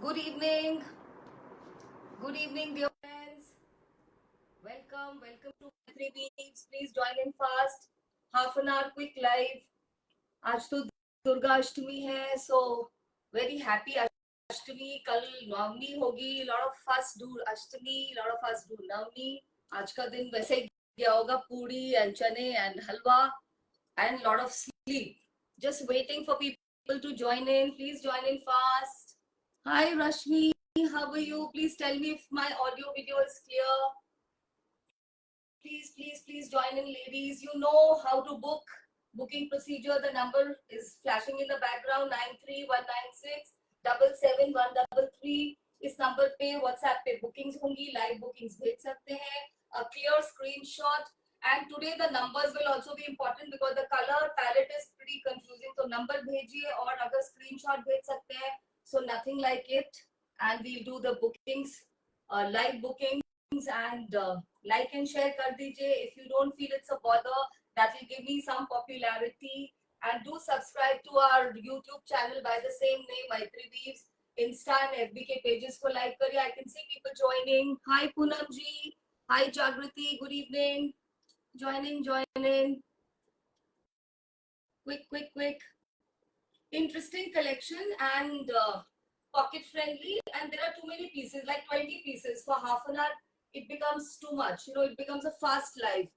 Good evening. Good evening, dear friends. Welcome to Three Weeks. Please join in fast. Half an hour quick live. आज तो दुर्गा अष्टमी है, so very happy अष्टमी. कल नवमी होगी. Lot of us do Ashtami, lot of us do नवमी. आज का दिन वैसे ही गया होगा पूरी and चने and halwa and lot of sleep. Just waiting for people to join in. Please join in fast. Hi Rashmi, how are you? Please tell me if my audio video is clear. Please join in, ladies. You know how to book. Booking procedure, the number is flashing in the background, 93196 77133. इस number पे WhatsApp पे bookings होंगी, live bookings भेज सकते हैं, a clear screenshot. And today the numbers will also be important because the color palette is pretty confusing. तो number भेजिए और अगर screenshot भेज सकते हैं, so nothing like it. And we'll do the bookings, live bookings, and like and share kar dijiye. If you don't feel it's a bother, that will give me some popularity. And do subscribe to our YouTube channel by the same name, Maitri Weaves. Insta and FB के pages को like करिए. I can see people joining. Hi Poonam ji. Hi Jagriti. Good evening. Joining. Quick. Interesting collection and pocket friendly. And there are too many pieces, like 20 pieces for half an hour. It becomes too much. It becomes a fast life.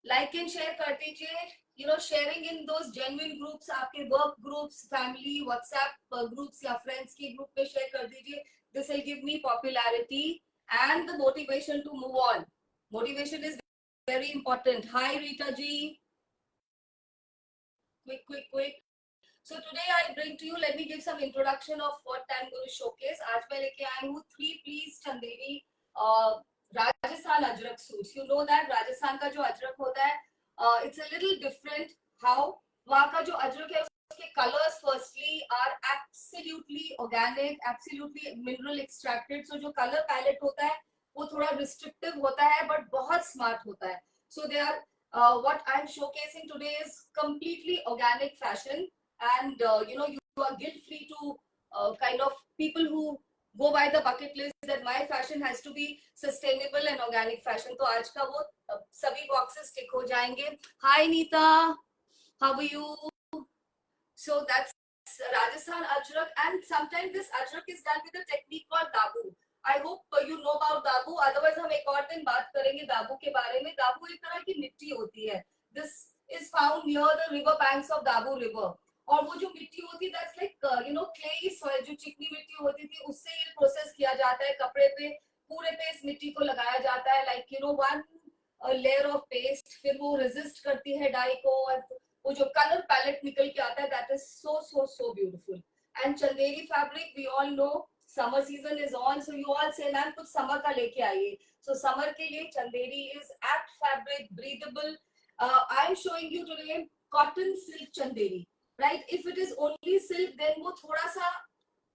Like and share कर दीजिए. Sharing in those genuine groups, आपके work groups, family, WhatsApp groups या friends के group पे share कर दीजिए. This will give me popularity and the motivation to move on. Motivation is very important. Hi Rita ji. Quick. So today I bring to you, let me give some introduction of what I'm going to showcase. आज मैं लेके आई हूँ 3-piece Chanderi Rajasthan Ajrak suits. You know that Rajasthan का जो अजरक होता है, it's a little different. How वहाँ का जो अजरक है, उसके colors firstly are absolutely organic, absolutely mineral extracted. So जो color palette होता है वो थोड़ा restrictive होता है, but बहुत smart होता है. So they are what I'm showcasing today is completely organic fashion. And you are guilt free to kind of people who go by the bucket list that my fashion has to be sustainable and organic fashion. तो आज का वो सभी boxes tick हो जाएंगे. Hi Neeta, how are you? So that's Rajasthan Ajrak, and sometimes this Ajrak is done with a technique called Dabu. I hope you know about Dabu. Otherwise हम एक और दिन बात करेंगे दाबू के बारे में. दाबू एक तरह की मिट्टी होती है. This is found near the river banks of Dabu River. और वो जो मिट्टी होती है, that's like clay soil, जो चिकनी मिट्टी होती थी, उससे ये प्रोसेस किया जाता है. कपड़े पे पूरे पे इस मिट्टी को लगाया जाता है, like one layer of paste. फिर वो रेजिस्ट करती है डाई को, और वो जो कलर पैलेट निकल के आता है, that is so beautiful. And Chanderi fabric, we all know summer season is on, so you all say ma'am कुछ समर का लेके आइए. So summer के लिए Chanderi is apt fabric, breathable. I am showing you today cotton silk chanderi. Right? If it is only silk, then वो थोड़ा सा,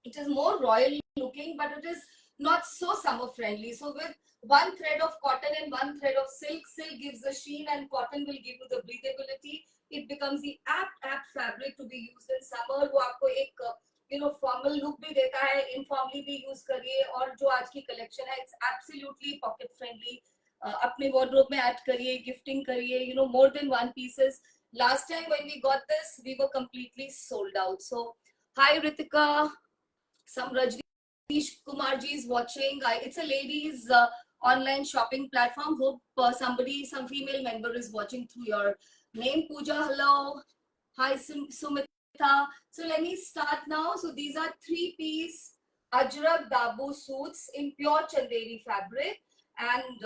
it is more royal looking, but it is not so summer friendly. So with one thread of cotton and one thread of silk gives the sheen and cotton will give you the breathability. It becomes the apt fabric to be used in summer. वो आपको एक formal look भी देता है, informally भी use करिए. और जो आज की collection है, it's absolutely pocket friendly. अपने wardrobe में add करिए, gifting करिए, more than one pieces. Last time when we got this, we were completely sold out. So, hi Ritika, some Rajneesh Kumarji is watching. It's a ladies online shopping platform. Hope some female member is watching through your name. Pooja, hello. Hi Sumita. So let me start now. So these are 3-piece Ajrak Dabu suits in pure Chanderi fabric. And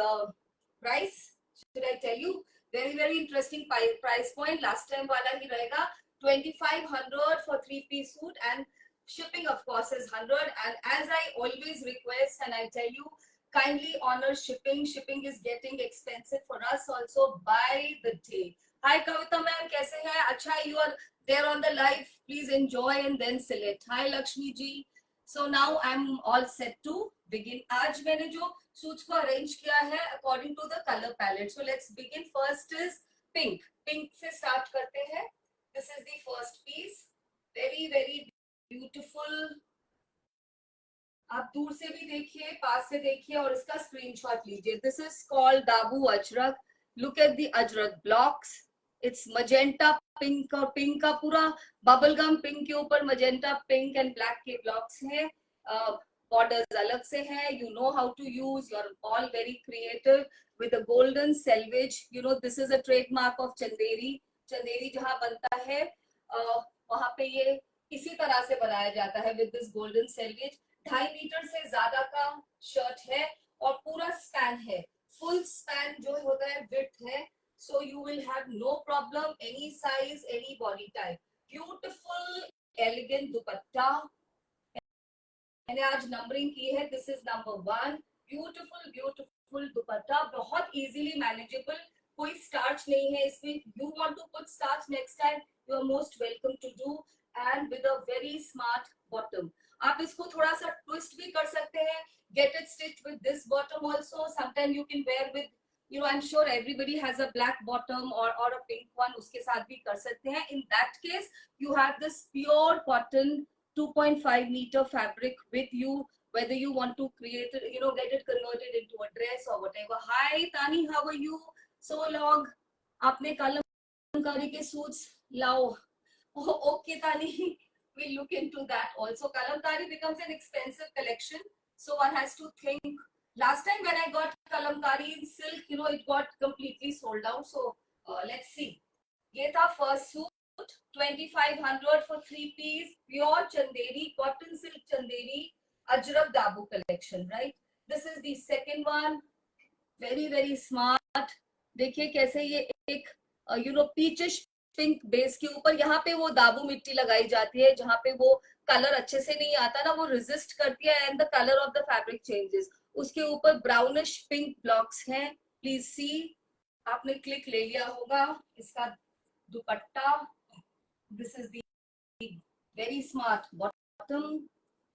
price, should I tell you? Very interesting price point. Last time वाला ही रहेगा 2500 for 3-piece suit, and shipping of course is 100. And as I always request and I tell you, kindly honor shipping. Shipping is getting expensive for us also by the day. Hi Kavita ma'am, कैसे हैं? अच्छा, you are there on the live. Please enjoy and then select. Hi Lakshmi ji. So now I'm all set to begin. आज मैंने जो suits को arrange किया है according to the colour palette. So let's begin. First is pink से start करते हैं. This is the first piece. Very beautiful आप दूर से भी देखिए, पास से देखिए और इसका स्क्रीनशॉट लीजिए. This is called Dabu Ajrak. Look at the Ajrak blocks. It's magenta pink, और पिंक का पूरा बबल गम पिंक के ऊपर मजेंटा पिंक एंड ब्लैक के ब्लॉक्स हैं. बॉर्डर्स अलग से हैं. You know how to use. You are all very creative with a golden selvage. You know, this is a trademark of Chanderi. Chanderi जहाँ बनता है वहां पे ये इसी तरह से बनाया जाता है with this golden selvage. 2.5 metre से ज्यादा का शर्ट है और पूरा स्पैन है. फुल स्पैन जो होता है विड्थ है. So you will have no problem, any size, any body type. Beautiful, elegant दुपट्टा. मैंने आज नंबरिंग की है. This is number 1. Beautiful beautiful dupatta, बहुत इजीली मैनेजेबल. कोई स्टार्च नहीं है इसमें. You want to put starch next time, you are most welcome to do. And with a very smart bottom. आप इसको थोड़ा सा ट्विस्ट भी कर सकते हैं. Get it stitch with this bottom also. Sometime you can wear with, you know, I'm sure everybody has a black bottom or a pink one. उसके साथ भी कर सकते हैं. In that case, you have this pure cotton 2.5 meter fabric with you, whether you want to create it, you know, get it converted into a dress or whatever. Hi Tani, how are you? So long. आपने कलमकारी के suits लाओ. Oh, okay Tani, we'll look into that also. Kalamkari becomes an expensive collection, so one has to think. Last time when I got kalamkari in silk, you know, it got completely sold out. So let's see. ये था first suit. 2500 for 3 piece pure Chanderi cotton silk Chanderi Ajrak Dabu collection, right? This is the second one. Very very smart. देखिए कैसे ये एक you know peachish pink base के ऊपर यहाँ पे वो दाबू मिट्टी लगाई जाती है. जहाँ पे वो कलर अच्छे से नहीं आता ना, वो रेजिस्ट करती है and the colour of the fabric changes. उसके ऊपर ब्राउनिश पिंक ब्लॉक्स हैं. Please see. आपने क्लिक ले लिया होगा. इसका दुपट्टा. This is the very smart bottom.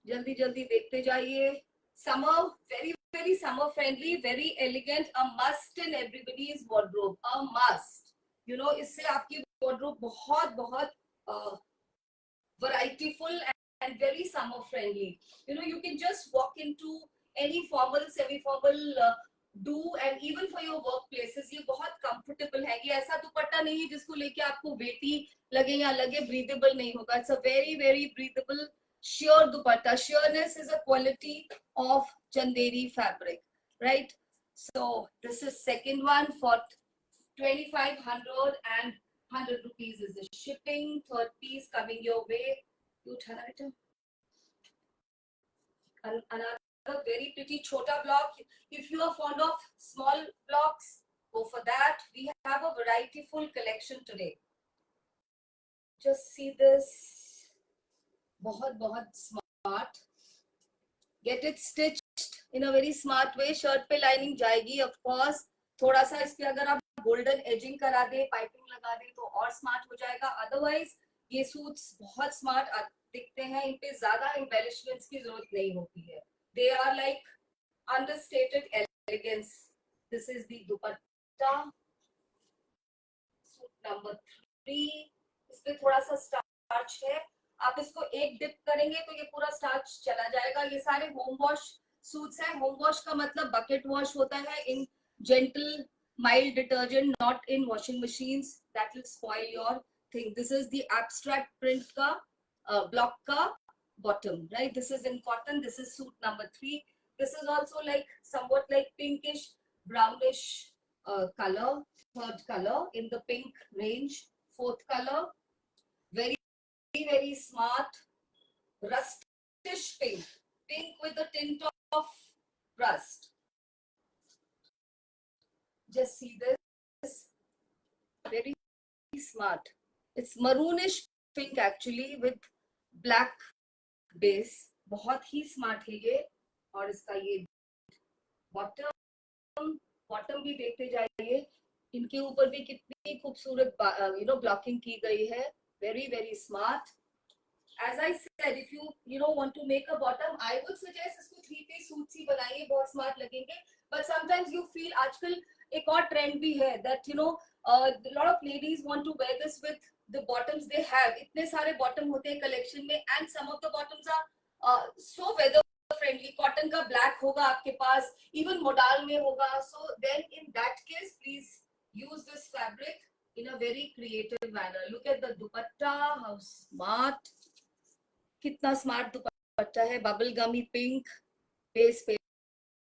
जल्दी जल्दी देखते जाइए. Summer, very very summer friendly, very elegant, a must in everybody's wardrobe, a must. You know, इससे आपकी wardrobe बहुत बहुत varietyful and very summer friendly. You know, you can just walk into any formal, semi formal do, and even for your workplaces ये बहुत comfortable है. ये ऐसा दुपट्टा नहीं है जिसको लेके आपको weighty लगे या लगे breathable नहीं होगा. It's a very very breathable sheer dupatta. Sheerness is a quality of Chanderi fabric, right? So this is second one for 2500 and 100 rupees is the shipping. Third piece coming your way. Another very pretty chota block. If you are fond of small blocks, go for that. We have a variety full collection today. Just see this. बहुत बहुत smart. Get it stitched in a very smart way. Shirt पे lining जाएगी of course. थोड़ा सा इस पे अगर आप गोल्डन एजिंग करा दे, पाइपिंग लगा दे तो और स्मार्ट हो जाएगा. अदरवाइज ये सूट्स बहुत स्मार्ट दिखते हैं. इन पे ज्यादा एम्बेलिशमेंट्स की जरूरत नहीं होती है. They are like understated elegance. This is the dupatta. Suit number 3. इस पे थोड़ा सा स्टार्च है. आप इसको एक डिप करेंगे तो ये पूरा स्टार्च चला जाएगा. ये सारे होम वॉश सूट्स हैं. होम वॉश का मतलब बकेट वॉश होता है in gentle mild detergent, not in washing machines. That will spoil your thing. This is the abstract print का ब्लॉक का bottom, right? This is in cotton. This is suit number 3. This is also like somewhat like pinkish brownish color. Third color in the pink range. Fourth color, very very smart rustish pink. Pink with a tint of rust. Just see this. Very smart. It's maroonish pink actually with black base. बहुत ही smart है ये. और इसका ये bottom भी देखते जाइए. इनके ऊपर भी कितनी खूबसूरत you know ब्लॉकिंग की गई है. Very very smart. As I said, if you know want to make a bottom, I would suggest इसको 3-piece सूट ही बनाइए. बहुत स्मार्ट लगेंगे. But sometimes you feel आजकल एक और ट्रेंड भी है that you know a lot of ladies want to wear this with the bottoms they have. इतने सारे बॉटम होते हैं कलेक्शन में and some of the bottoms are so weather friendly, cotton का ब्लैक होगा आपके पास, इवन मोडाल में होगा. So then in that case please use this fabric in a very creative manner. Look at the dupatta, how smart, कितना smart दुपट्टा है. Bubble गमी pink base पे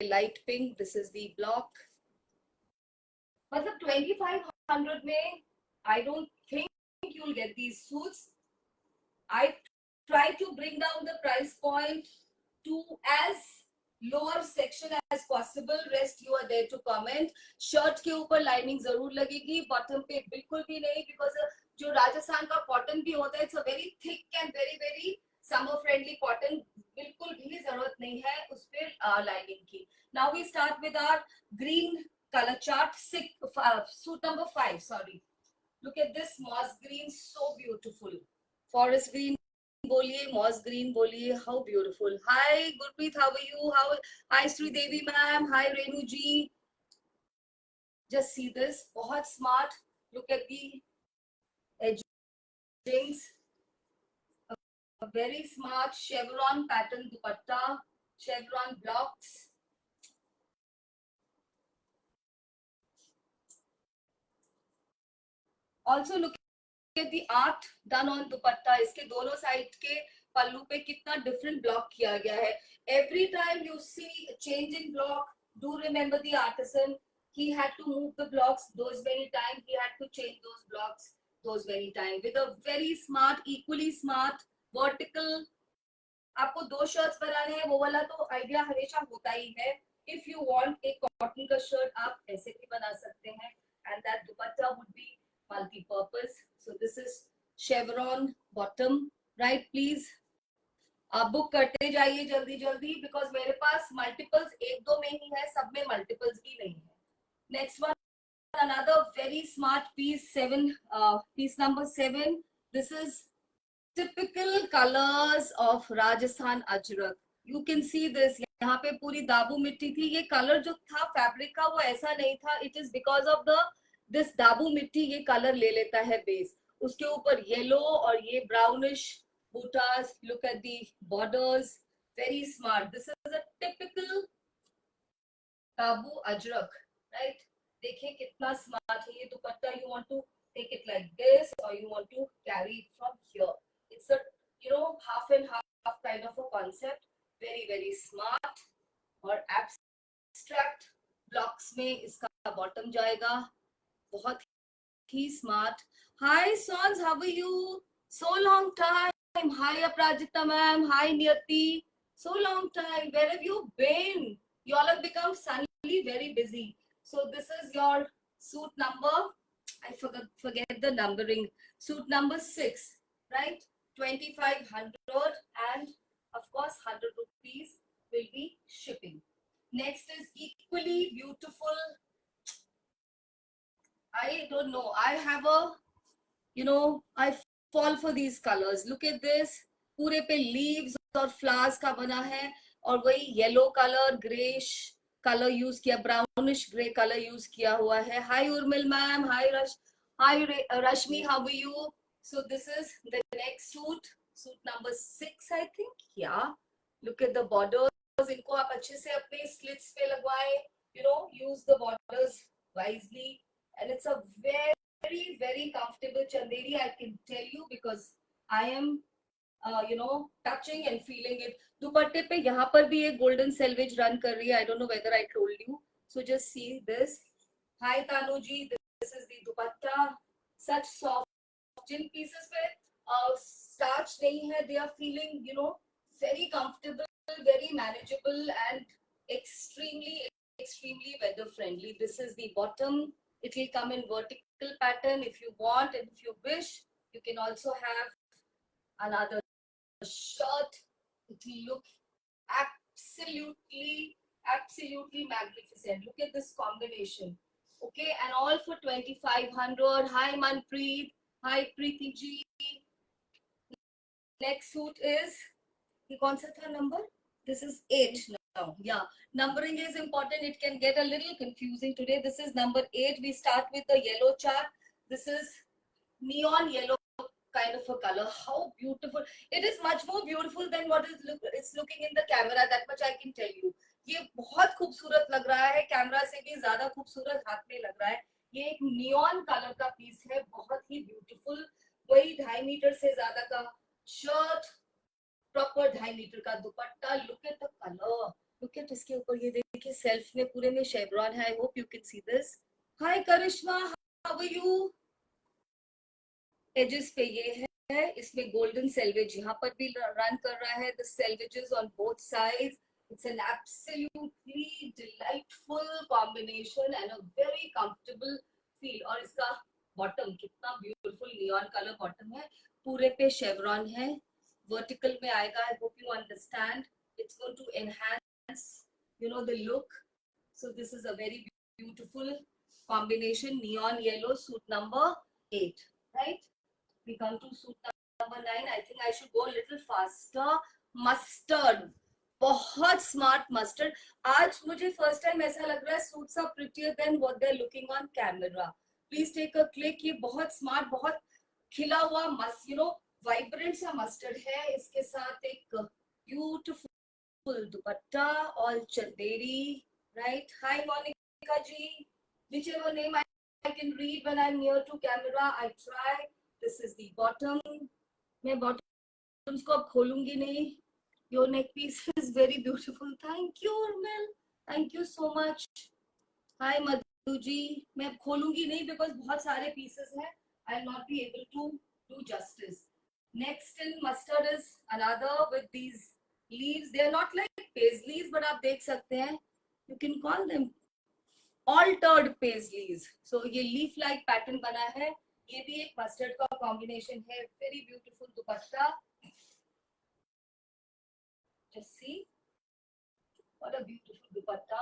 light pink. This is the block. मतलब 2500 में I don't think you'll get these suits. I try to bring down the price point to as lower section as possible. Rest you are there to comment. Shirt के ऊपर lining जरूर लगेगी, bottom पे बिल्कुल भी नहीं, बिकॉज जो राजस्थान का कॉटन भी होता है it's a very thick and very very summer friendly cotton. बिल्कुल भी जरूरत नहीं है उस पर लाइनिंग की. Now we start with our green color chart. Suit number 5, sorry. Look at this moss green, so beautiful. Forest green boliye, moss green boliye, how beautiful. Hi Gurpreet, how are you? Hi Sri Devi ma'am, hi Renu ji. Just see this, bahut smart. Look at the edgings. A very smart chevron pattern dupatta, chevron blocks. Also look at the art done on dupatta. इसके दोनों side के पल्लू पे कितना different block किया गया है. Every time you see a change in block, do remember the artisan. He had to move the blocks those many times. He had to change those blocks those many times with a very smart, equally smart vertical. आपको 2 shirts बनाने हैं वो वाला तो idea हमेशा होता ही है. If you want एक कॉटन का शर्ट आप ऐसे भी बना सकते हैं, and that dupatta would be multi-purpose. So this is chevron bottom, right? Please आप बुक करते जाइए जल्दी जल्दी, बिकॉज मेरे पास मल्टीपल्स एक दो में ही है, सब में मल्टीपल्स भी नहीं है. Next one, another very smart piece, piece number 7. This is typical colors of Rajasthan Ajrak. You can see this. यहाँ पे पूरी दाबू मिट्टी थी. ये कलर जो था फैब्रिक का वो ऐसा नहीं था. It is because of this दाबू मिट्टी ये कलर ले लेता है बेस. उसके ऊपर येलो और ये brownish बूटास. Look at the borders. Very smart. This is a typical दाबू अजरक, right? देखिए कितना स्मार्ट है ये दुपट्टा. You want to take it like this or you want to carry it from here. It's a half and half kind of a concept. Very very smart. और abstract blocks में इसका bottom जाएगा. बहुत ही smart. Hi Sons, how are you? So long time. Hi Aprajita ma'am. Hi Niyati. So long time. Where have you been? You all have become suddenly very busy. So this is your suit number. I forget the numbering. Suit number 6, right? 2500, and of course 100 rupees will be shipping. Next is equally beautiful. I don't know. I have I fall for these colors. Look at this. पूरे पे leaves और flowers का बना है, और वही yellow color, grayish color use किया, brownish gray color use किया हुआ है. Hi Urmil ma'am. Hi Rashmi. How are you? So this is the next suit number 6, I think. Yeah. Look at the borders. इनको आप अच्छे से अपने slits पे लगवाएं. Use the borders wisely. And it's a very very comfortable chanderi, I can tell you, because I am touching and feeling it. दुपट्टे पे यहाँ पर भी एक golden selvage run कर रही है. I don't know whether I told you. So just see this. Hi Tanu ji, this is the dupatta. Such soft. Jin pieces पे starch नहीं है, they are feeling very comfortable, very manageable, and extremely weather friendly. This is the bottom. It will come in vertical pattern if you want, and if you wish, you can also have another shirt. It will look absolutely magnificent. Look at this combination. Okay, and all for 2500. Hi Manpreet. Hi Preeti ji. Next suit is, कौन सा था number? This is 8 now. Yeah, numbering is important. It can get a little confusing today. This is number 8. We start with the yellow chart. This is neon yellow kind of a color. How beautiful. It is much more beautiful than what it's looking in the camera. That much I can tell you. ये बहुत खूबसूरत लग रहा है, camera से भी ज्यादा खूबसूरत हाथ में लग रहा है. ये एक नियॉन कलर का पीस है, बहुत ही ब्यूटीफुल. वही 2.5 मीटर से ज्यादा का शर्ट, प्रॉपर 2.5 मीटर का दुपट्टा. Look at the colour, look at इसके ऊपर ये देखिए सेल्फ में पूरे में शेवरॉन है. I hope you can see this. Hi Karishma, how are you? Edges पे ये है, इसमें गोल्डन सेल्वेज यहाँ पर भी रन कर रहा है. The selvedges on both sides. It's an absolutely delightful combination and a very comfortable feel. और इसका बॉटम कितना ब्यूटीफुल नियॉन कलर बॉटम है, पूरे पे शेवरॉन है, वर्टिकल में आएगा. I hope you understand. It's going to enhance the look. So this is a very beautiful combination. Neon yellow, suit number 8, right? We come to suit number 9. I think I should go a little faster. Mustard. बहुत smart mustard. आज मुझे first time ऐसा लग रहा है suits are prettier than what they are looking on camera. Please take a click. ये बहुत smart, बहुत खिला हुआ मस्त वाइब्रेंट सा मस्टर्ड है. इसके साथ एक ब्यूटीफुल दुपट्टा और Chanderi. Right. Hi Monika ji. whichever name I can read when I'm near to camera, I try. This is the bottom. मैं bottoms को अब खोलूंगी नहीं. Your neck piece is very beautiful. Thank you, Urmil. Thank you so much. Hi, Madhu ji. मैं अब खोलूंगी नहीं because बहुत सारे pieces हैं. I'll not be able to do justice. Next in mustard is another with these leaves. They are not like paisleys, but आप देख सकते हैं. You can call them altered paisleys. So ये leaf like pattern बना है. ये भी एक mustard का combination है. Very beautiful dupatta. Just see what a beautiful dupatta.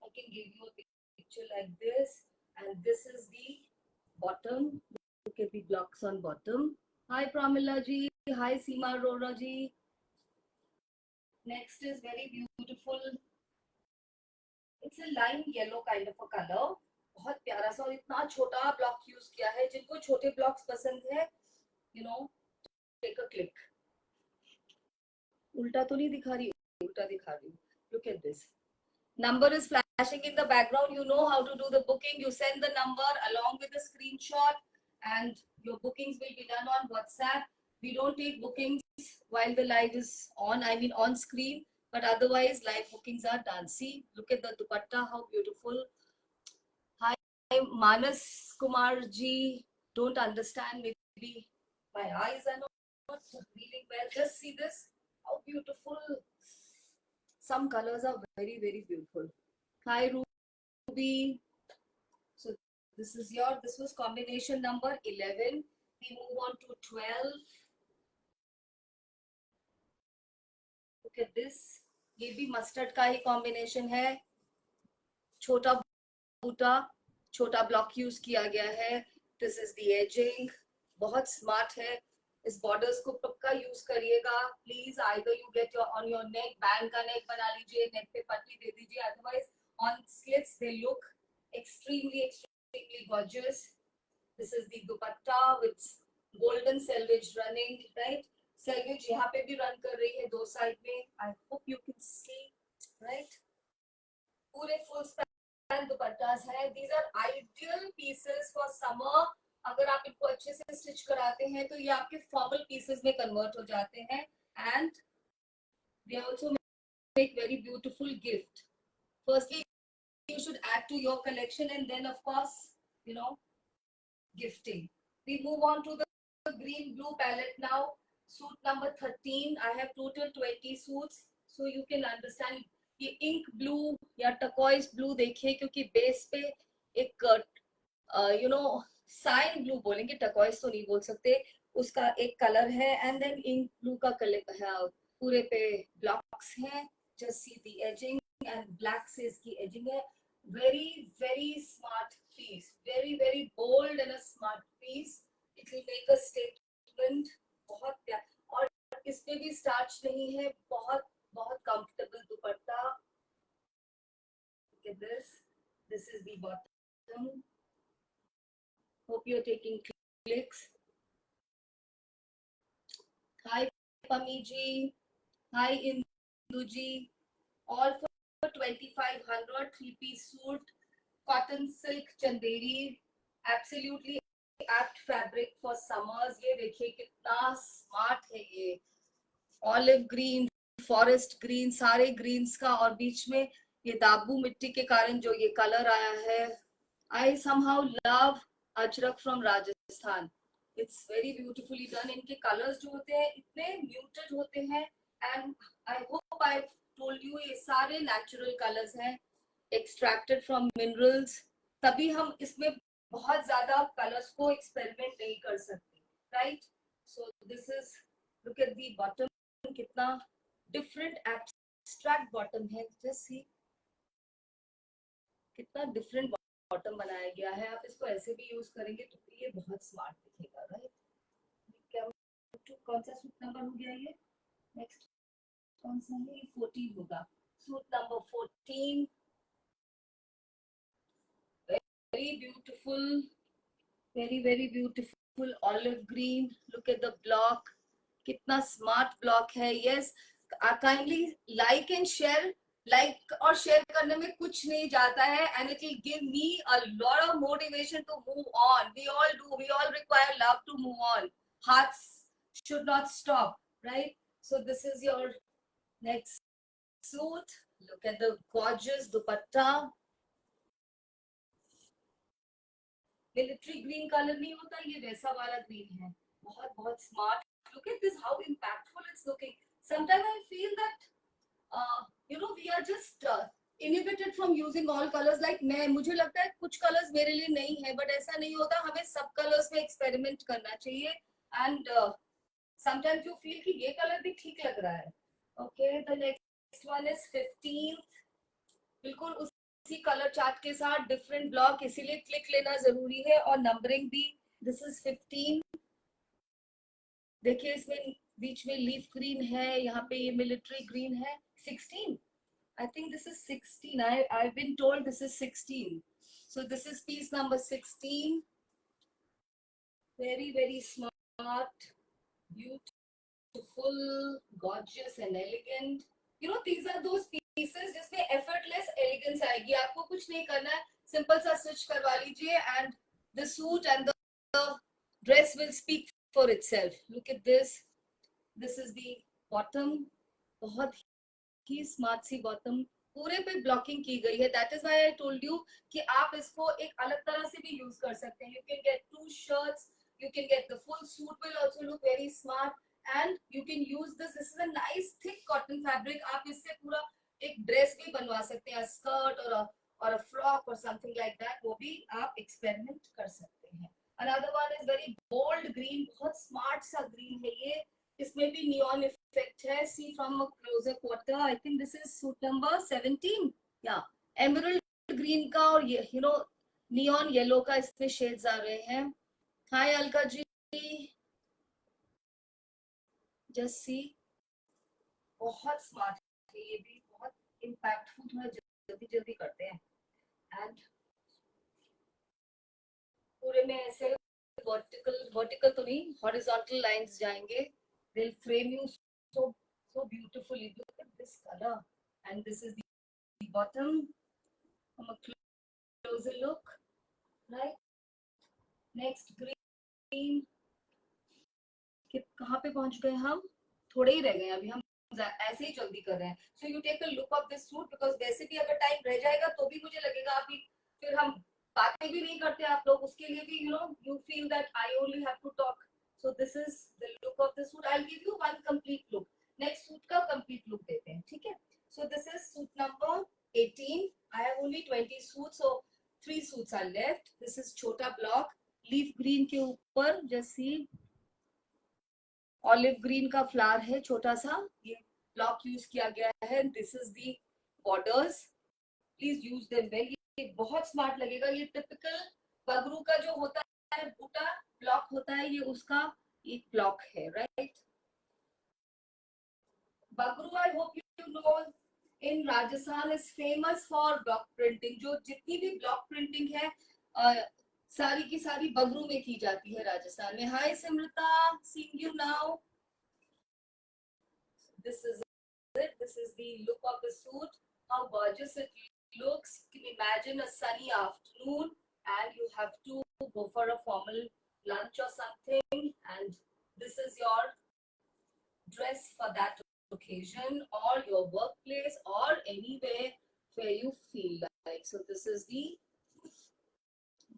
I can give you a picture like this, and this is the bottom. Look at the blocks on bottom. Hi Pramila ji. Hi Seema Arora ji. Next is very beautiful. It's a lime yellow kind of a color. बहुत प्यारा सा और इतना छोटा block use किया है. जिनको छोटे ब्लॉक्स पसंद है, take a click. उल्टा तो नहीं दिखा रही, उल्टा दिखा रही हूँ. Look at this. Number is flashing in the background. You know how to do the booking. You send the number along with the screenshot, and your bookings will be done on WhatsApp. We don't take bookings while the live is on. I mean on screen, but otherwise live bookings are done. See, look at the dupatta. How beautiful. Hi, Manas Kumar ji. Don't understand. Maybe my eyes are not reading well. Just see this. How beautiful. Some colors are very, very beautiful. Hi, Ruby. So this was combination number 11. We move on to 12. Look at this. ये भी mustard का ही combination है. छोटा बूटा, छोटा block use किया गया है. This is the ageing. बहुत स्मार्ट है. इस बॉर्डर्स को पक्का यूज करिएगा please. Either you get on your neck, band का नेक बना लीजिए, नेक पे पट्टी दे दीजिए. Otherwise on slits they look extremely gorgeous. This is the dupatta with golden selvage running, right? Selvage यहाँ पे भी run कर रही है दो साइड में. I hope you can see, right? पूरे full span दुपट्टास है. These are ideal pieces for summer. अगर आप इनको अच्छे से स्टिच कराते हैं तो ये आपके फॉर्मल पीसेस में कन्वर्ट हो जाते हैं. And they also make very beautiful gift. Firstly, you should add to your collection, and then of course gifting. We move on to the green blue palette now. Suit number 13. I have total 20 suits, so you can understand. ये ink blue या turquoise blue देखिए, क्योंकि base पे एक sign blue बोलेंगे, turquoise तो नहीं बोल सकते. उसका एक कलर है. एंड देन इंक ब्लू का कलर है. पूरे पे ब्लॉक्स हैं. Just see the ageing, and black से इसकी एजिंग है. very smart piece. very bold and a smart piece. It will make a statement. बहुत प्यार. और इसमें भी स्टार्च नहीं है. बहुत comfortable dupatta. Look at this. This is the bottom. Hope you're taking clicks. Hi Pami ji. Hi Indu ji. All for 2500 three-piece suit, cotton silk chanderi, absolutely apt fabric for summers. ये देखिए कितना smart है ये, olive green, forest green, सारे Green's का, और बीच में ये दाबू मिट्टी के कारण जो ये कलर आया है. I somehow love Ajrak from Rajasthan. It's very beautifully done. इनके कलर्स जो होते हैं इतने म्यूटेड होते हैं, and I hope I told you ये सारे नेचुरल कलर्स हैं, एक्सट्रैक्टेड फ्रॉम मिनरल्स. तभी हम इसमें बहुत ज्यादा कलर्स को एक्सपेरिमेंट नहीं कर सकते, right? So this is, look at the bottom, कितना डिफरेंट एब्स्ट्रैक्ट बॉटम है. जस्ट सी कितना डिफरेंट बॉटम बनाया गया है. आप इसको ऐसे भी यूज करेंगे तो ये बहुत स्मार्ट दिखेगा, राइट? क्या कौन सा सूट नंबर हो गया ये? नेक्स्ट कौन सा है? 14 होगा. Suit number 14. Very beautiful, very beautiful olive green. Look at the block, कितना स्मार्ट ब्लॉक है. Yes, kindly like and share. Like और शेयर करने में कुछ नहीं जाता है, and it will give me a lot of motivation to move on. We all do, we all require love to move on. Hearts should not stop, right? So this is your next suit. Look at the gorgeous dupatta. Military green colour नहीं होता, ये वैसा वाला green है. बहुत बहुत smart. Look at this, how impactful it's looking. Sometimes I feel that we are just inhibited from using all colors. Like मुझे लगता है कुछ कलर्स मेरे लिए नहीं है, बट ऐसा नहीं होता. हमें सब कलर्स में एक्सपेरिमेंट करना चाहिए. एंड sometimes you feel कि ये कलर भी ठीक लग रहा है. Okay, the next one is 15. बिल्कुल उसी कलर चार्ट के साथ डिफरेंट ब्लॉक, इसीलिए क्लिक लेना जरूरी है, और नंबरिंग भी. This is 15. देखिए इसमें बीच में लीफ ग्रीन है, यहाँ पे ये मिलिट्री ग्रीन है. 16, I think this is 16. I've been told this is 16. So this is piece number 16. Very smart, beautiful, gorgeous and elegant. These are those pieces जिसमें effortless elegance आएगी. आपको कुछ नहीं करना है, सिंपल सा स्टिच करवा लीजिए, and the suit and the dress will speak for itself. Look at this. This is the bottom. बहुत ही स्मार्ट सी बॉटम, पूरे पे ब्लॉकिंग की गई है. That is why I told you कि आप इसको एक अलग तरह से भी यूज कर सकते हैं. You can get two shirts, you can get the full suit, will also look very smart. And you can use this is a nice thick cotton fabric. आप इससे पूरा एक ड्रेस भी बनवा सकते हैं, स्कर्ट और अ फ्रॉक और समथिंग लाइक दैट. वो भी आप एक्सपेरिमेंट कर सकते हैं. Another one is very bold green, बहुत स्मार्ट सा ग्रीन है ये. इसमें भी नियॉन इफेक्ट है. See from a closer quarter. I think this is suit number 17. या एमरल्ड ग्रीन का और ये नियॉन येलो का इसमें शेड्स आ रहे हैं. हाय अलका जी, जस्ट सी, बहुत स्मार्ट है ये भी, बहुत इम्पैक्टफुल. थोड़ा जल्दी करते हैं. एंड पूरे में ऐसे वर्टिकल तो नहीं, हॉरिजॉन्टल लाइंस जाएंगे. they'll frame you so beautifully. Look at this color, and this is the bottom. From a closer look, right? Next green. कहाँ पे पहुंच गए हम? थोड़े ही रह गए अभी, हम ऐसे ही जल्दी कर रहे हैं. So you take a look of this suit, because वैसे भी अगर टाइम रह जाएगा तो भी मुझे लगेगा अभी फिर हम बातें भी नहीं करते आप लोग. उसके लिए भी you feel that I only have to talk. So this is the look of the suit. I'll give you one complete look. Next suit का complete look देते हैं, ठीक है? So this is suit number 18. I have only 20 suits, so 3 suits are left. This is छोटा block, leaf green के ऊपर just see olive green का flower है छोटा सा. ये ब्लॉक यूज किया गया है. This is the borders. Please use them well. ये बहुत स्मार्ट लगेगा. ये टिपिकल बगरू का जो होता है बूटा ब्लॉक होता है, ये उसका एक ब्लॉक है, right? Bagru, I hope you know, in Rajasthan is famous for block printing. जो जितनी भी ब्लॉक प्रिंटिंग है सारी की सारी बगरू में की जाती है राजस्थान में. Hi Simrata, seeing you now. This is it. This is the look of the suit. How gorgeous it looks. You can imagine a sunny afternoon and you have to go for a formal lunch or something, and this is your dress for that occasion or your workplace or anywhere where you feel like. So this is the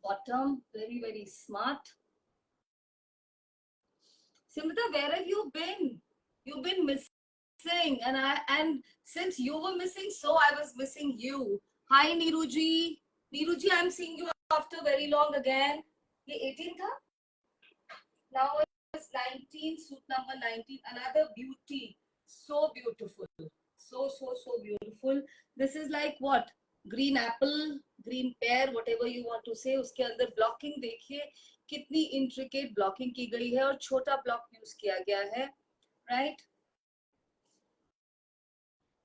bottom, very, very smart. Simrita, where have you been? You've been missing, and since you were missing, so I was missing you. Hi Niruji. Niruji, I'm seeing you after very long again. ये 18 था? Now it's 19, suit number 19. Another beauty. So beautiful. So beautiful. This is like what? Green apple, green pear, whatever you want to say. उसके अंदर blocking देखिए कितनी intricate blocking की गई है और छोटा block use किया गया है, right?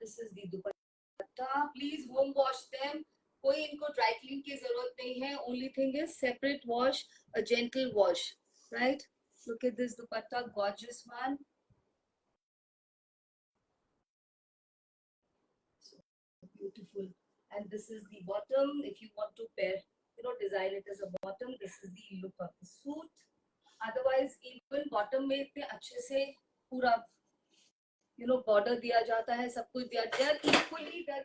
This is the dupatta. Please home wash them. कोई इनको dry clean की जरूरत नहीं है. Only thing is separate wash, a gentle wash, right? Look at this dupatta, gorgeous one. So beautiful. And this is the bottom. If you want to pair, design it as a bottom, this is the look of the suit. Otherwise, even bottom में इतने अच्छे से पूरा border दिया जाता है, सब कुछ दिया. They're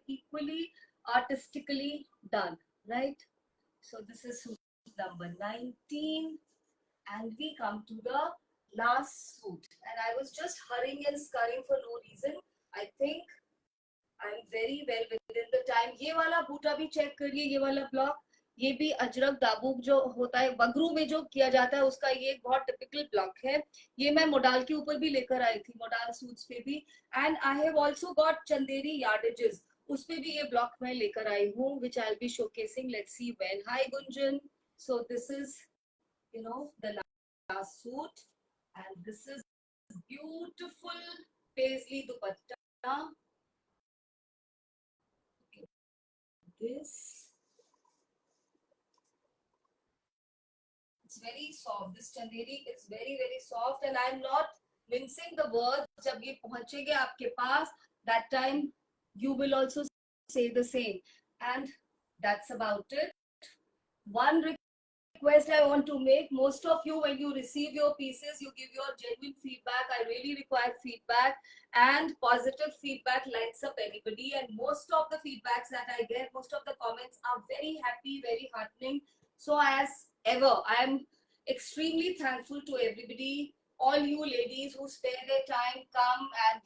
equally artistically done, right? So this is suit number 19, and we come to the last suit. And I was just hurrying and scurrying for no reason. I think I'm very well within the time. ये वाला बूटा भी check करिए, ये वाला block, ये भी अजरक दाबूक जो होता है बगरू में जो किया जाता है उसका ये एक बहुत टिपिकल ब्लॉक है. ये मैं मोडाल के ऊपर भी लेकर आई थी, मोडाल सूट्स पे भी. And I have also got Chanderi yardages, उस पे भी ये ब्लॉक मैं लेकर आई हूँ, which I'll be showcasing. Let's see when. Hi Gunjan. So this is the last suit, and this is beautiful paisley dupatta. This, it's very soft. This chanderi is very, very soft, and I'm not mincing the words. जब ये पहुंचेगे आपके पास, that time you will also say the same. And that's about it. One request I want to make: most of you, when you receive your pieces, you give your genuine feedback. I really require feedback, and positive feedback lights up anybody. And most of the feedbacks that I get, most of the comments are very happy, very heartening. So as ever, I am extremely thankful to everybody, all you ladies who spare their time, come and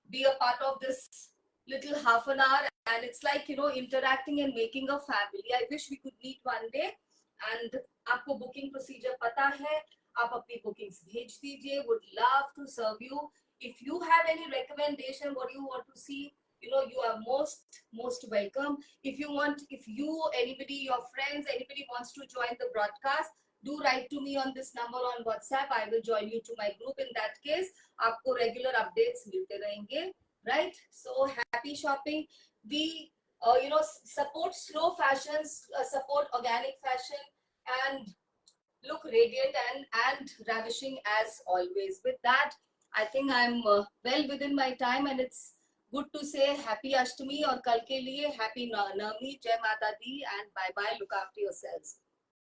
be a part of this little half an hour. And it's like interacting and making a family. I wish we could meet one day. And आपको booking procedure पता है, आप अपनी bookings भेज दीजिए. Would love to serve you. If you have any recommendation, what you want to see, you are most welcome. If you, anybody, your friends, anybody wants to join the broadcast, do write to me on this number on WhatsApp. I will join you to my group. In that case, आपको regular updates मिलते रहेंगे, right? So happy shopping. We support slow fashions, support organic fashion, and look radiant and ravishing as always. With that, I think I'm well within my time, and it's good to say happy Ashtami, और कल के लिए happy Navami, Jai Mata Di, and bye bye. Look after yourselves.